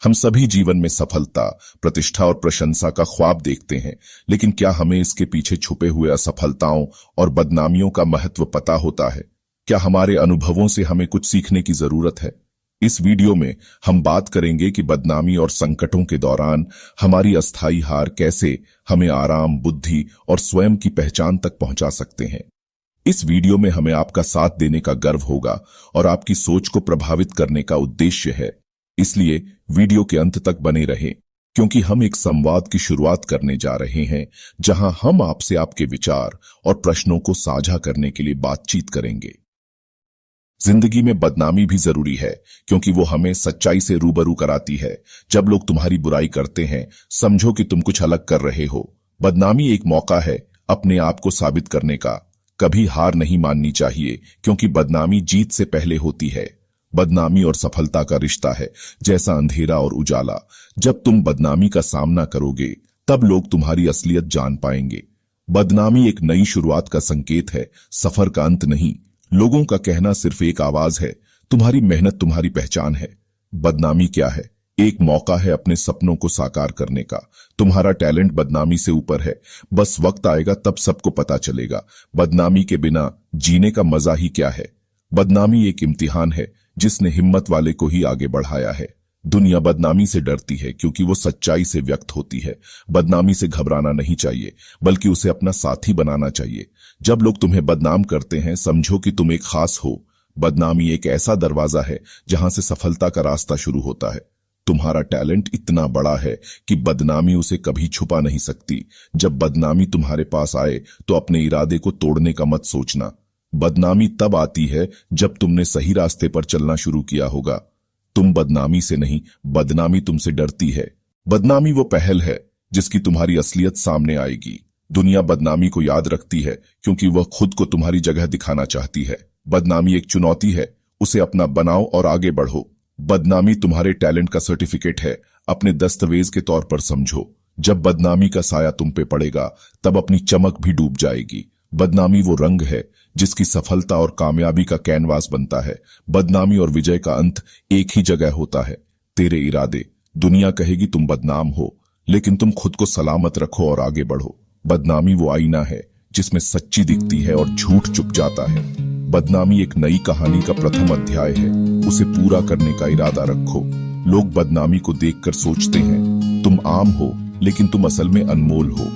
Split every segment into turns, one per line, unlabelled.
हम सभी जीवन में सफलता, प्रतिष्ठा और प्रशंसा का ख्वाब देखते हैं, लेकिन क्या हमें इसके पीछे छुपे हुए असफलताओं और बदनामियों का महत्व पता होता है? क्या हमारे अनुभवों से हमें कुछ सीखने की जरूरत है? इस वीडियो में हम बात करेंगे कि बदनामी और संकटों के दौरान हमारी अस्थायी हार कैसे हमें आराम, बुद्धि और स्वयं की पहचान तक पहुंचा सकते हैं। इस वीडियो में हमें आपका साथ देने का गर्व होगा और आपकी सोच को प्रभावित करने का उद्देश्य है। इसलिए वीडियो के अंत तक बने रहें, क्योंकि हम एक संवाद की शुरुआत करने जा रहे हैं जहां हम आपसे आपके विचार और प्रश्नों को साझा करने के लिए बातचीत करेंगे। जिंदगी में बदनामी भी जरूरी है, क्योंकि वो हमें सच्चाई से रूबरू कराती है। जब लोग तुम्हारी बुराई करते हैं, समझो कि तुम कुछ अलग कर रहे हो। बदनामी एक मौका है अपने आप को साबित करने का। कभी हार नहीं माननी चाहिए, क्योंकि बदनामी जीत से पहले होती है। बदनामी और सफलता का रिश्ता है जैसा अंधेरा और उजाला। जब तुम बदनामी का सामना करोगे, तब लोग तुम्हारी असलियत जान पाएंगे। बदनामी एक नई शुरुआत का संकेत है, सफर का अंत नहीं। लोगों का कहना सिर्फ एक आवाज है, तुम्हारी मेहनत तुम्हारी पहचान है। बदनामी क्या है? एक मौका है अपने सपनों को साकार करने का। तुम्हारा टैलेंट बदनामी से ऊपर है, बस वक्त आएगा तब सबको पता चलेगा। बदनामी के बिना जीने का मजा ही क्या है? बदनामी एक इम्तिहान है जिसने हिम्मत वाले को ही आगे बढ़ाया है। दुनिया बदनामी से डरती है क्योंकि वो सच्चाई से व्यक्त होती है। बदनामी से घबराना नहीं चाहिए, बल्कि उसे अपना साथी बनाना चाहिए। जब लोग तुम्हें बदनाम करते हैं, समझो कि तुम एक खास हो। बदनामी एक ऐसा दरवाजा है जहां से सफलता का रास्ता शुरू होता है। तुम्हारा टैलेंट इतना बड़ा है कि बदनामी उसे कभी छुपा नहीं सकती। जब बदनामी तुम्हारे पास आए, तो अपने इरादे को तोड़ने का मत सोचना। बदनामी तब आती है जब तुमने सही रास्ते पर चलना शुरू किया होगा। तुम बदनामी से नहीं, बदनामी तुमसे डरती है। बदनामी वो पहल है जिसकी तुम्हारी असलियत सामने आएगी। दुनिया बदनामी को याद रखती है क्योंकि वह खुद को तुम्हारी जगह दिखाना चाहती है। बदनामी एक चुनौती है, उसे अपना बनाओ और आगे बढ़ो। बदनामी तुम्हारे टैलेंट का सर्टिफिकेट है, अपने दस्तावेज के तौर पर समझो। जब बदनामी का साया तुम पे पड़ेगा, तब अपनी चमक भी डूब जाएगी। बदनामी वो रंग है जिसकी सफलता और कामयाबी का कैनवास बनता है। बदनामी और विजय का अंत एक ही जगह होता है, तेरे इरादे। दुनिया कहेगी तुम बदनाम हो, लेकिन तुम खुद को सलामत रखो और आगे बढ़ो। बदनामी वो आईना है जिसमें सच्ची दिखती है और झूठ चुप जाता है। बदनामी एक नई कहानी का प्रथम अध्याय है, उसे पूरा करने का इरादा रखो। लोग बदनामी को देखकर सोचते हैं तुम आम हो, लेकिन तुम असल में अनमोल हो।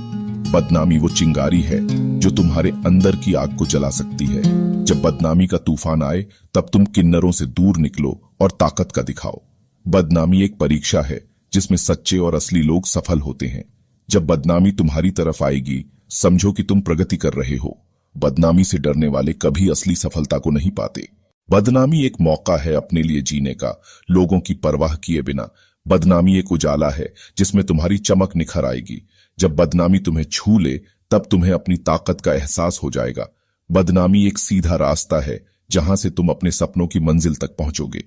बदनामी वो चिंगारी है जो तुम्हारे अंदर की आग को जला सकती है। जब बदनामी का तूफान आए, तब तुम किन्नरों से दूर निकलो और ताकत का दिखाओ। बदनामी एक परीक्षा है जिसमें सच्चे और असली लोग सफल होते हैं। जब बदनामी तुम्हारी तरफ आएगी, समझो कि तुम प्रगति कर रहे हो। बदनामी से डरने वाले कभी असली सफलता को नहीं पाते। बदनामी एक मौका है अपने लिए जीने का, लोगों की परवाह किए बिना। बदनामी एक उजाला है जिसमें तुम्हारी चमक निखर आएगी। जब बदनामी तुम्हें छू ले, तब तुम्हें अपनी ताकत का एहसास हो जाएगा। बदनामी एक सीधा रास्ता है जहां से तुम अपने सपनों की मंजिल तक पहुंचोगे।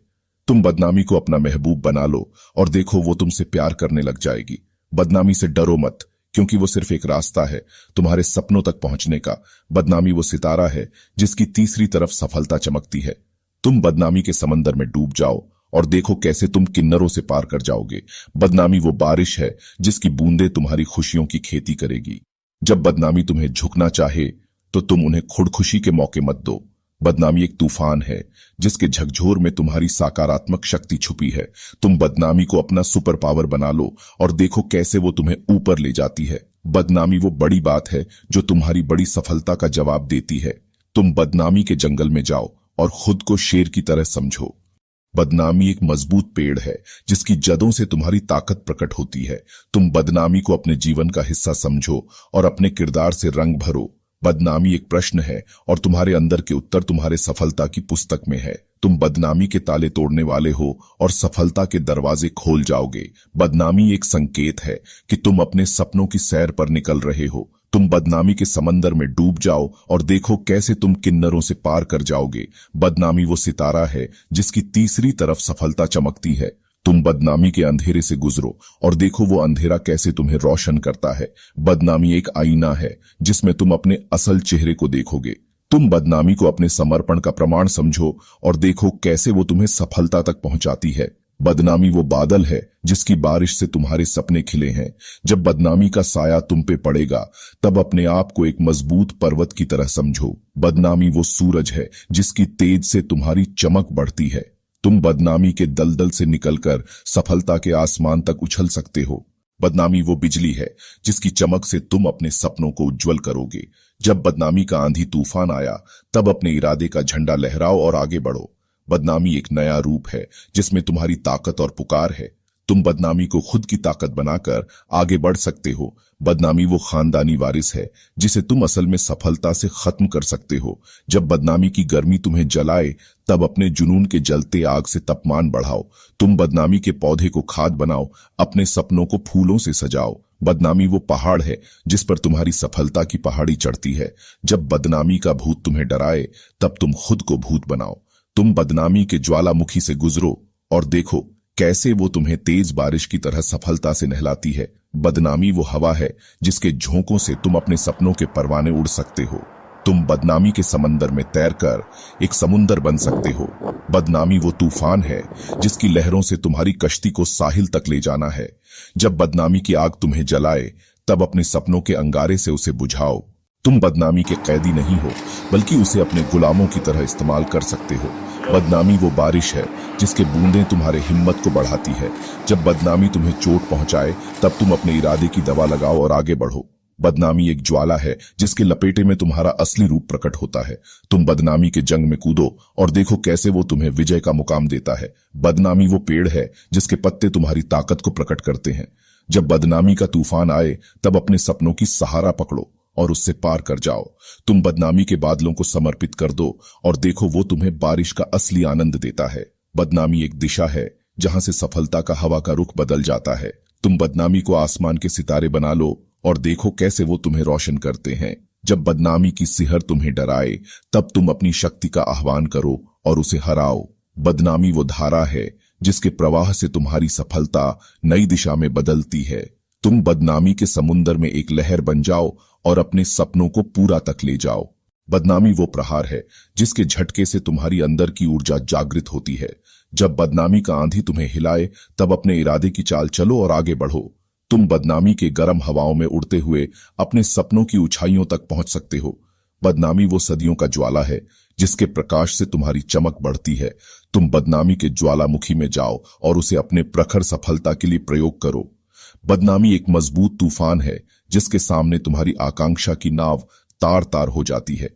तुम बदनामी को अपना महबूब बना लो और देखो वो तुमसे प्यार करने लग जाएगी। बदनामी से डरो मत, क्योंकि वो सिर्फ एक रास्ता है तुम्हारे सपनों तक पहुंचने का। बदनामी वो सितारा है जिसकी तीसरी तरफ सफलता चमकती है। तुम बदनामी के समंदर में डूब जाओ और देखो कैसे तुम किन्नरों से पार कर जाओगे। बदनामी वो बारिश है जिसकी बूंदें तुम्हारी खुशियों की खेती करेगी। जब बदनामी तुम्हें झुकना चाहे, तो तुम उन्हें खुदकुशी के मौके मत दो। बदनामी एक तूफान है जिसके झकझोर में तुम्हारी सकारात्मक शक्ति छुपी है। तुम बदनामी को अपना सुपर पावर बना लो और देखो कैसे वो तुम्हें ऊपर ले जाती है। बदनामी वो बड़ी बात है जो तुम्हारी बड़ी सफलता का जवाब देती है। तुम बदनामी के जंगल में जाओ और खुद को शेर की तरह समझो। बदनामी एक मजबूत पेड़ है जिसकी जड़ों से तुम्हारी ताकत प्रकट होती है। तुम बदनामी को अपने जीवन का हिस्सा समझो और अपने किरदार से रंग भरो। बदनामी एक प्रश्न है और तुम्हारे अंदर के उत्तर तुम्हारे सफलता की पुस्तक में है। तुम बदनामी के ताले तोड़ने वाले हो और सफलता के दरवाजे खोल जाओगे। बदनामी एक संकेत है कि तुम अपने सपनों की सैर पर निकल रहे हो। तुम बदनामी के समंदर में डूब जाओ और देखो कैसे तुम किन्नरों से पार कर जाओगे। बदनामी वो सितारा है जिसकी तीसरी तरफ सफलता चमकती है। तुम बदनामी के अंधेरे से गुजरो और देखो वो अंधेरा कैसे तुम्हें रोशन करता है। बदनामी एक आईना है जिसमें तुम अपने असल चेहरे को देखोगे। तुम बदनामी को अपने समर्पण का प्रमाण समझो और देखो कैसे वो तुम्हें सफलता तक पहुंचाती है। बदनामी वो बादल है जिसकी बारिश से तुम्हारे सपने खिले हैं। जब बदनामी का साया तुम पे पड़ेगा तब अपने आप को एक मजबूत पर्वत की तरह समझो। बदनामी वो सूरज है जिसकी तेज से तुम्हारी चमक बढ़ती है। तुम बदनामी के दलदल से निकलकर सफलता के आसमान तक उछल सकते हो। बदनामी वो बिजली है जिसकी चमक से तुम अपने सपनों को उज्जवल करोगे। जब बदनामी का आंधी तूफान आया तब अपने इरादे का झंडा लहराओ और आगे बढ़ो। बदनामी एक नया रूप है जिसमें तुम्हारी ताकत और पुकार है। तुम बदनामी को खुद की ताकत बनाकर आगे बढ़ सकते हो। बदनामी वो खानदानी वारिस है जिसे तुम असल में सफलता से खत्म कर सकते हो। जब बदनामी की गर्मी तुम्हें जलाए तब अपने जुनून के जलते आग से तापमान बढ़ाओ। तुम बदनामी के पौधे को खाद बनाओ, अपने सपनों को फूलों से सजाओ। बदनामी वो पहाड़ है जिस पर तुम्हारी सफलता की पहाड़ी चढ़ती है। जब बदनामी का भूत तुम्हें डराए तब तुम खुद को भूत बनाओ। तुम बदनामी के ज्वालामुखी से गुजरो और देखो कैसे वो तुम्हें तेज बारिश की तरह सफलता से नहलाती है। बदनामी वो हवा है जिसके झोंकों से तुम अपने सपनों के परवाने उड़ सकते हो। तुम बदनामी के समंदर में तैरकर एक समुंदर बन सकते हो। बदनामी वो तूफान है जिसकी लहरों से तुम्हारी कश्ती को साहिल तक ले जाना है। जब बदनामी की आग तुम्हें जलाए तब अपने सपनों के अंगारे से उसे बुझाओ। तुम बदनामी के कैदी नहीं हो बल्कि उसे अपने गुलामों की तरह इस्तेमाल कर सकते हो। बदनामी वो बारिश है जिसके बूंदें तुम्हारे हिम्मत को बढ़ाती है। जब बदनामी तुम्हें चोट पहुंचाए तब तुम अपने इरादे की दवा लगाओ और आगे बढ़ो। बदनामी एक ज्वाला है जिसके लपेटे में तुम्हारा असली रूप प्रकट होता है। तुम बदनामी के जंग में कूदो और देखो कैसे वो तुम्हें विजय का मुकाम देता है। बदनामी वो पेड़ है जिसके पत्ते तुम्हारी ताकत को प्रकट करते हैं। जब बदनामी का तूफान आए तब अपने सपनों की सहारा पकड़ो और उससे पार कर जाओ। तुम बदनामी के बादलों को समर्पित कर दो और देखो वो तुम्हें बारिश का असली आनंद देता है। बदनामी एक दिशा है जहां से सफलता का हवा का रुख बदल जाता है। तुम बदनामी को आसमान के सितारे बना लो और देखो कैसे वो तुम्हें रोशन करते हैं। जब बदनामी की सिहर तुम्हें डराए तब तुम अपनी शक्ति का आह्वान करो और उसे हराओ। बदनामी वो धारा है जिसके प्रवाह से तुम्हारी सफलता नई दिशा में बदलती है। तुम बदनामी के समुंदर में एक लहर बन जाओ और अपने सपनों को पूरा तक ले जाओ। बदनामी वो प्रहार है जिसके झटके से तुम्हारी अंदर की ऊर्जा जागृत होती है। जब बदनामी का आंधी तुम्हें हिलाए तब अपने इरादे की चाल चलो और आगे बढ़ो। तुम बदनामी के गर्म हवाओं में उड़ते हुए अपने सपनों की ऊंचाइयों तक पहुंच सकते हो। बदनामी वो सदियों का ज्वाला है जिसके प्रकाश से तुम्हारी चमक बढ़ती है। तुम बदनामी के ज्वालामुखी में जाओ और उसे अपने प्रखर सफलता के लिए प्रयोग करो। बदनामी एक मजबूत तूफान है जिसके सामने तुम्हारी आकांक्षा की नाव तार तार हो जाती है।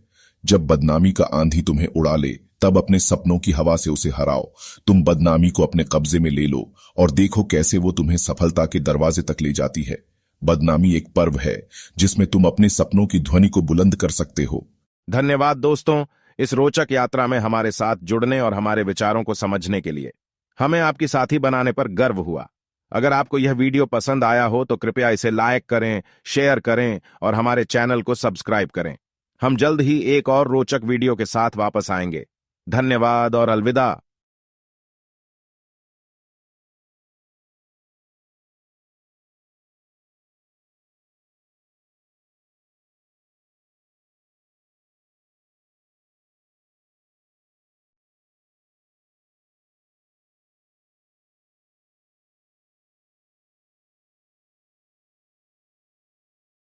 जब बदनामी का आंधी तुम्हें उड़ा ले तब अपने सपनों की हवा से उसे हराओ। तुम बदनामी को अपने कब्जे में ले लो और देखो कैसे वो तुम्हें सफलता के दरवाजे तक ले जाती है। बदनामी एक पर्व है जिसमें तुम अपने सपनों की ध्वनि को बुलंद कर सकते हो।
धन्यवाद दोस्तों, इस रोचक यात्रा में हमारे साथ जुड़ने और हमारे विचारों को समझने के लिए। हमें आपकी साथी बनाने पर गर्व हुआ। अगर आपको यह वीडियो पसंद आया हो तो कृपया इसे लाइक करें, शेयर करें और हमारे चैनल को सब्सक्राइब करें। हम जल्द ही एक और रोचक वीडियो के साथ वापस आएंगे। धन्यवाद और अलविदा।